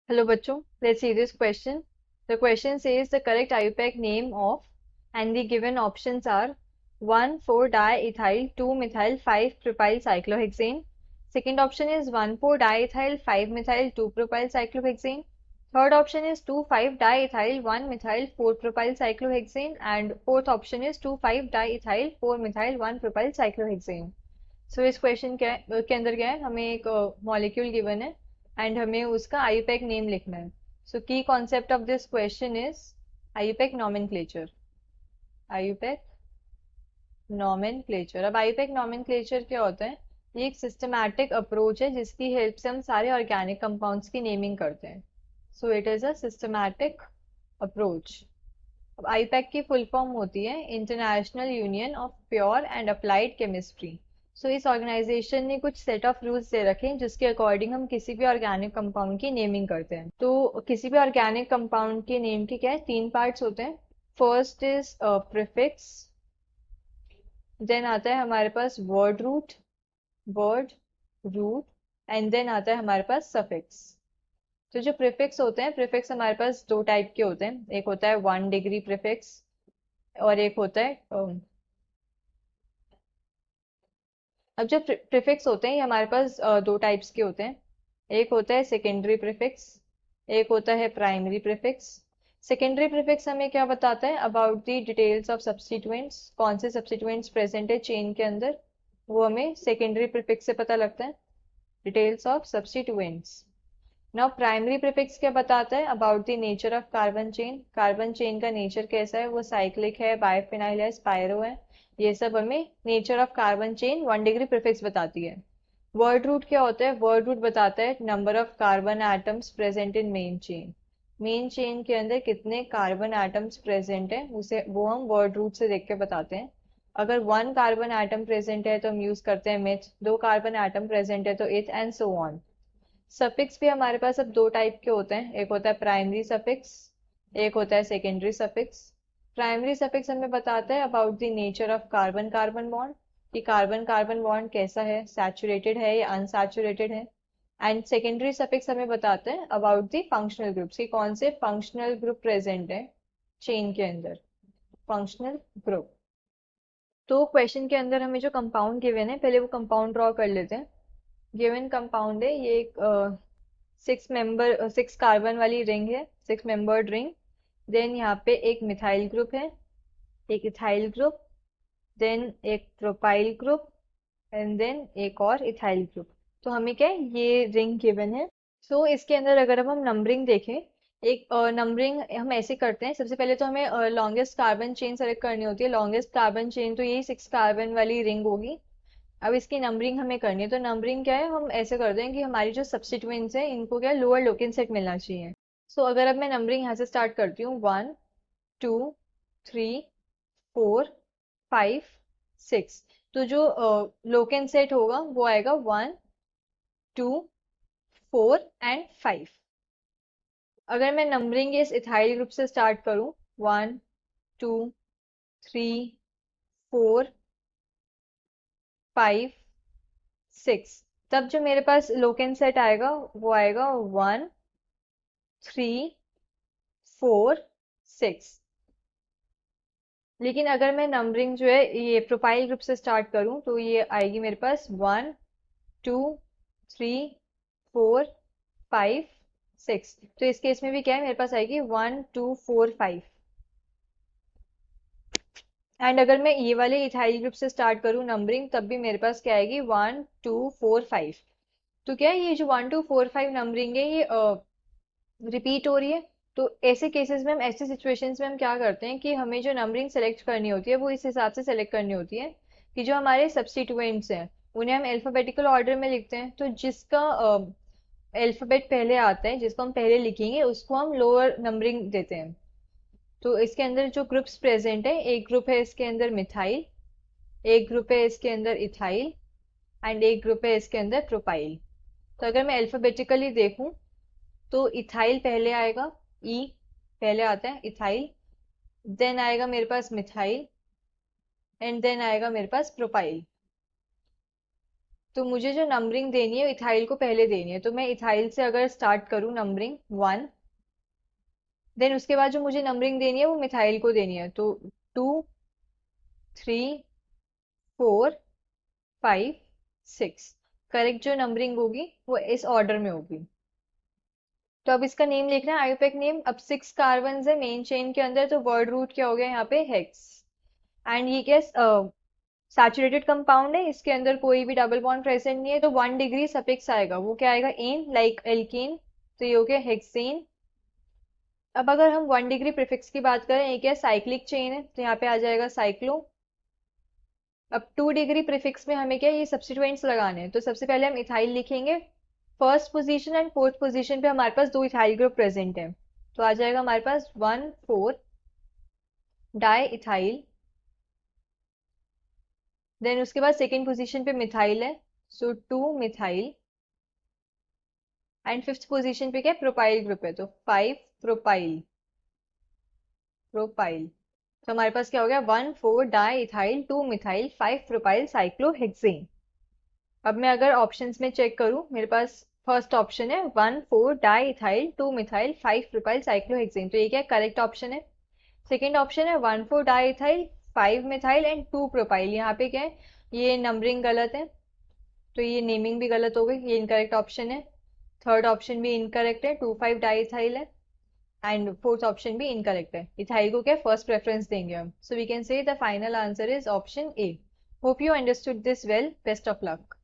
Hello bachcho, let's see this question. The question says the correct IUPAC name of and the given options are 1,4-diethyl 2-methyl 5-propyl cyclohexane. Second option is 1,4-diethyl 5-methyl 2-propyl cyclohexane. Third option is 2,5-diethyl 1-methyl 4-propyl cyclohexane and fourth option is 2,5-diethyl 4-methyl 1-propyl cyclohexane. सो इस question के अंदर क्या है, हमें एक molecule given है and हमें उसका आईयूपैक नेम लिखना है. सो की concept of this question is IUPAC nomenclature. IUPAC nomenclature. अब आईयूपैक नॉमेनक्लेचर क्या होता है? ये एक सिस्टमैटिक अप्रोच है जिसकी हेल्प से हम सारे ऑर्गेनिक कंपाउंड्स की नेमिंग करते हैं. So it is a systematic approach. अब आईपैक की फुल फॉर्म होती है International Union of Pure and Applied Chemistry. So इस ऑर्गेनाइजेशन ने कुछ सेट ऑफ रूल्स दे रखे हैं जिसके अकॉर्डिंग हम किसी भी ऑर्गेनिक कंपाउंड की नेमिंग करते हैं. तो किसी भी ऑर्गेनिक कंपाउंड के नेम के क्या है, तीन पार्ट्स होते हैं. फर्स्ट इज प्रीफिक्स, देन आता है हमारे पास वर्ड रूट एंड देन आता है हमारे पास सफिक्स. तो जो प्रीफिक्स होते हैं, प्रीफिक्स हमारे पास दो टाइप के होते हैं. एक होता है 1 डिग्री प्रीफिक्स और एक होता है अब जो प्रीफिक्स होते हैं ये हमारे पास दो टाइप्स के होते हैं. एक होता है सेकेंडरी प्रीफिक्स, एक होता है प्राइमरी प्रीफिक्स. सेकेंडरी प्रीफिक्स हमें क्या बताता है? About the details of substituents, कौन से सब्स्टिट्यूएंट्स प्रेजेंट है चेन के अंदर, वो हमें सेकेंडरी प्रीफिक्स से पता लगता है. Details of substituents. Now primary prefix क्या बताता है? About the nature of carbon chain. Carbon chain का नेचर कैसा है, वो साइक्लिक है, बायफिनाइल है, स्पायरो है. ये सब हमें nature of carbon chain 1 degree prefix बताती है. वर्ड रूट क्या होता है? वर्ड रूट बताता है number of carbon atoms present in main chain. Main chain के अंदर कितने कार्बन एटम्स प्रेजेंट है उसे वो हम वर्ड रूट से देख के बताते हैं. अगर 1 कार्बन एटम प्रेजेंट है तो हम यूज करते हैं मिथ, 2 कार्बन एटम प्रेजेंट है तो इथ एंड सो ऑन. सफिक्स भी हमारे पास अब दो टाइप के होते हैं. एक होता है प्राइमरी सफिक्स, एक होता है सेकेंडरी सफिक्स. प्राइमरी सफिक्स हमें बताता है about the nature of carbon carbon bond, कि कार्बन कार्बन बॉन्ड कैसा है, सैचुरेटेड है या अनसैचुरेटेड है. एंड सेकेंडरी सफिक्स हमें बताते हैं अबाउट द फंक्शनल ग्रुप्स, कि कौन से फंक्शनल ग्रुप प्रेजेंट है चेन के अंदर. Functional group. तो क्वेश्चन के अंदर हमें जो कंपाउंड गिवन है, पहले वो कंपाउंड ड्रॉ कर लेते हैं. गिवन कंपाउंड है ये एक 6 कार्बन वाली रिंग है, 6 मेंबर्ड रिंग. देन यहाँ पे एक मिथाइल ग्रुप है, एक इथाइल ग्रुप, देन एक प्रोपाइल ग्रुप एंड देन एक और इथाइल ग्रुप. तो हमें क्या है, ये रिंग गिवन है. सो इसके अंदर अगर अब हम नंबरिंग देखें, एक नंबरिंग हम ऐसे करते हैं. सबसे पहले तो हमें लॉन्गेस्ट कार्बन चेन सेलेक्ट करनी होती है. लॉन्गेस्ट कार्बन चेन तो यही 6 कार्बन वाली रिंग होगी. अब इसकी नंबरिंग हमें करनी है. तो नंबरिंग क्या है, हम ऐसे करते हैं कि हमारी जो सब्स्टिट्यूएंट्स हैं इनको क्या लोअर लोकेन सेट मिलना चाहिए. सो अगर अब मैं नंबरिंग यहाँ से स्टार्ट करती हूँ, 1 2 3 4 5 6. तो जो लोकेन सेट होगा वो आएगा 1 2 4 एंड 5. अगर मैं नंबरिंग इस इथाइल ग्रुप से स्टार्ट करूँ, 1 2 3 4 5 6, तब जो मेरे पास लोकेन सेट आएगा वो आएगा 1 3 4 6. लेकिन अगर मैं नंबरिंग जो है ये प्रोपाइल ग्रुप से स्टार्ट करूं तो ये आएगी मेरे पास 1 2 3 4 5 6. तो इस केस में भी क्या है, मेरे पास आएगी 1 2 4 5. एंड अगर मैं ये वाले इथाइल ग्रुप से स्टार्ट करूँ नंबरिंग, तब भी मेरे पास क्या आएगी 1 2 4 5. तो क्या है, ये जो 1 2 4 5 नंबरिंग है ये रिपीट हो रही है. तो ऐसे केसेस में हम, ऐसे सिचुएशंस में हम क्या करते हैं कि हमें जो नंबरिंग सेलेक्ट करनी होती है वो इस हिसाब से सेलेक्ट करनी होती है कि जो हमारे सब्स्टिट्यूएंट्स हैं उन्हें हम अल्फाबेटिकल ऑर्डर में लिखते हैं. तो जिसका अल्फाबेट पहले आता है, जिसको हम पहले लिखेंगे उसको हम लोअर नंबरिंग देते हैं. तो इसके अंदर जो ग्रुप्स प्रेजेंट है, एक ग्रुप है इसके अंदर मिथाइल, एक ग्रुप है इसके अंदर इथाइल एंड एक ग्रुप है इसके अंदर प्रोपाइल. तो अगर मैं अल्फाबेटिकली देखूं तो इथाइल पहले आएगा, ई पहले आता है इथाइल, देन आएगा मेरे पास मिथाइल एंड देन आएगा मेरे पास प्रोपाइल. तो मुझे जो नंबरिंग देनी है इथाइल को पहले देनी है, तो मैं इथाइल से अगर स्टार्ट करूँ नंबरिंग 1, देन उसके बाद जो मुझे नंबरिंग देनी है वो मिथाइल को देनी है, तो 2, 3, 4, 5, 6। करेक्ट जो नंबरिंग होगी वो इस ऑर्डर में होगी। तो अब इसका नेम लिखना है, आईयूपैक नेम। अब 6 कार्बन है मेन चेन के अंदर, तो वर्ड रूट क्या हो गया यहाँ पे, हेक्स। एंड ये क्या सैचुरेटेड कंपाउंड है, इसके अंदर कोई भी डबल बॉन्ड प्रेजेंट नहीं है, तो 1 डिग्री सफिक्स आएगा, वो क्या आएगा, एन, लाइक एल्कीन। तो ये हो गया हेक्सेन। अब अगर हम 1 डिग्री प्रीफिक्स की बात करें, ये क्या साइक्लिक चेन है, तो यहाँ पे आ जाएगा साइक्लो। अब 2 डिग्री प्रीफिक्स में हमें क्या ये सब्स्टिट्यूएंट्स लगाने हैं, तो सबसे पहले हम इथाइल लिखेंगे। First position and fourth position पे हमारे पास 2 इथाइल ग्रुप प्रेजेंट है, तो आ जाएगा हमारे पास 1,4 डाई इथाइल। देन उसके बाद सेकेंड पोजीशन पे मिथाइल है, सो 2 मिथाइल। एंड फिफ्थ पोजीशन पे क्या प्रोपाइल ग्रुप है, तो 5 प्रोपाइल। प्रोपाइल। तो हमारे पास क्या हो गया, 1,4 di ethyl, 2 methyl, 5 propyl cyclohexane. अब मैं अगर ऑप्शंस में चेक करूं, मेरे पास फर्स्ट ऑप्शन है 1,4 di ethyl, 2 methyl, 5 propyl cyclohexane, तो ये क्या करेक्ट ऑप्शन है। सेकेंड ऑप्शन है 1,4 di ethyl, 5 methyl and 2 propyl, यहाँ पे क्या है, ये नंबरिंग गलत है, तो ये नेमिंग भी गलत हो गई, ये इनकरेक्ट ऑप्शन है। थर्ड ऑप्शन भी इनकरेक्ट है, 2,5 डाई इथाइल है। एंड फोर्थ ऑप्शन भी इनकरेक्ट है, इथाइल को क्या फर्स्ट प्रेफरेंस देंगे हम, so we can say the final answer is option A. Hope you understood this well, best of luck.